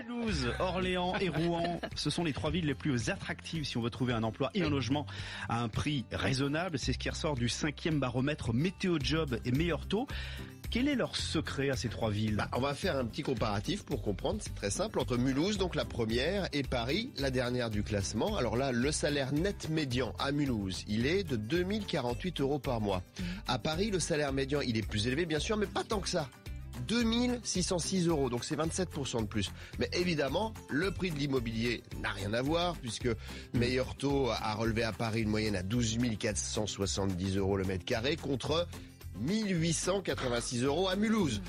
Mulhouse, Orléans et Rouen, ce sont les trois villes les plus attractives si on veut trouver un emploi et un logement à un prix raisonnable. C'est ce qui ressort du 5e baromètre Météo Job et Meilleur Taux. Quel est leur secret à ces trois villes ? On va faire un petit comparatif pour comprendre, c'est très simple, entre Mulhouse, donc la première, et Paris, la dernière du classement. Alors là, le salaire net médian à Mulhouse, il est de 2048 € par mois. À Paris, le salaire médian, il est plus élevé bien sûr, mais pas tant que ça. 2606 €, donc c'est 27% de plus. Mais évidemment, le prix de l'immobilier n'a rien à voir, puisque Meilleur Taux a relevé à Paris une moyenne à 12 470 € le mètre carré, contre 1886 € à Mulhouse.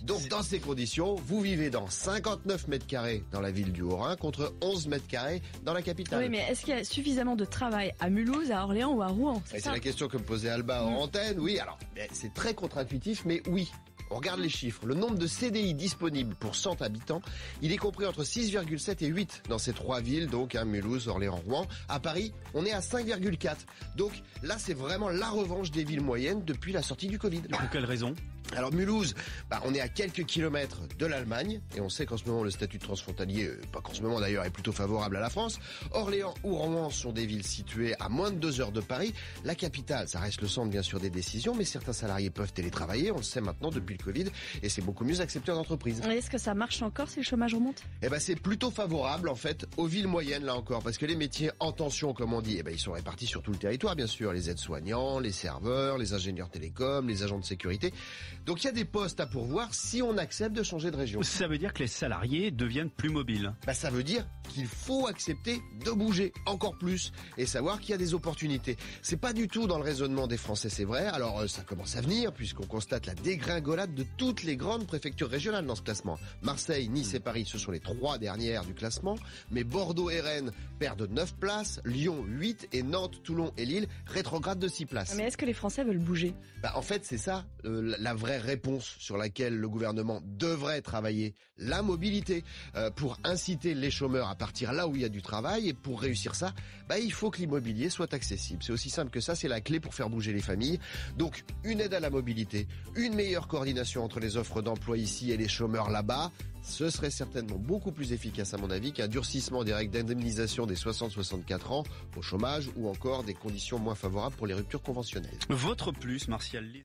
Donc dans ces conditions, vous vivez dans 59 mètres carrés dans la ville du Haut-Rhin contre 11 mètres carrés dans la capitale. Oui, mais est-ce qu'il y a suffisamment de travail à Mulhouse, à Orléans ou à Rouen ? C'est la question que me posait Alba en antenne. Oui, alors c'est très contre-intuitif, mais oui. On regarde les chiffres. Le nombre de CDI disponibles pour 100 habitants, il est compris entre 6,7 et 8 dans ces trois villes, donc Mulhouse, Orléans, Rouen. À Paris, on est à 5,4. Donc là, c'est vraiment la revanche des villes moyennes depuis la sortie du Covid. Pour quelle raison ? Alors Mulhouse, on est à quelques kilomètres de l'Allemagne, et on sait qu'en ce moment le statut de transfrontalier, pas qu'en ce moment d'ailleurs, est plutôt favorable à la France. Orléans ou Rouen sont des villes situées à moins de 2 heures de Paris. La capitale, ça reste le centre bien sûr des décisions, mais certains salariés peuvent télétravailler, on le sait maintenant depuis le Covid, et c'est beaucoup mieux accepté en entreprise. Est-ce que ça marche encore si le chômage remonte ? C'est plutôt favorable en fait aux villes moyennes là encore, parce que les métiers en tension comme on dit, ils sont répartis sur tout le territoire bien sûr, les aides-soignants, les serveurs, les ingénieurs télécoms, les agents de sécurité. Donc il y a des postes à pourvoir si on accepte de changer de région. Ça veut dire que les salariés deviennent plus mobiles. Ça veut dire qu'il faut accepter de bouger encore plus et savoir qu'il y a des opportunités. C'est pas du tout dans le raisonnement des Français, c'est vrai. Alors ça commence à venir puisqu'on constate la dégringolade de toutes les grandes préfectures régionales dans ce classement. Marseille, Nice et Paris, ce sont les 3 dernières du classement. Mais Bordeaux et Rennes perdent 9 places, Lyon 8 et Nantes, Toulon et Lille rétrogradent de 6 places. Mais est-ce que les Français veulent bouger ? En fait, c'est ça la vraie réponse sur laquelle le gouvernement devrait travailler. La mobilité pour inciter les chômeurs à partir là où il y a du travail, et pour réussir ça, il faut que l'immobilier soit accessible. C'est aussi simple que ça, c'est la clé pour faire bouger les familles. Donc une aide à la mobilité, une meilleure coordination entre les offres d'emploi ici et les chômeurs là-bas, ce serait certainement beaucoup plus efficace à mon avis qu'un durcissement des règles d'indemnisation des 60-64 ans au chômage ou encore des conditions moins favorables pour les ruptures conventionnelles. Votre plus, Martial.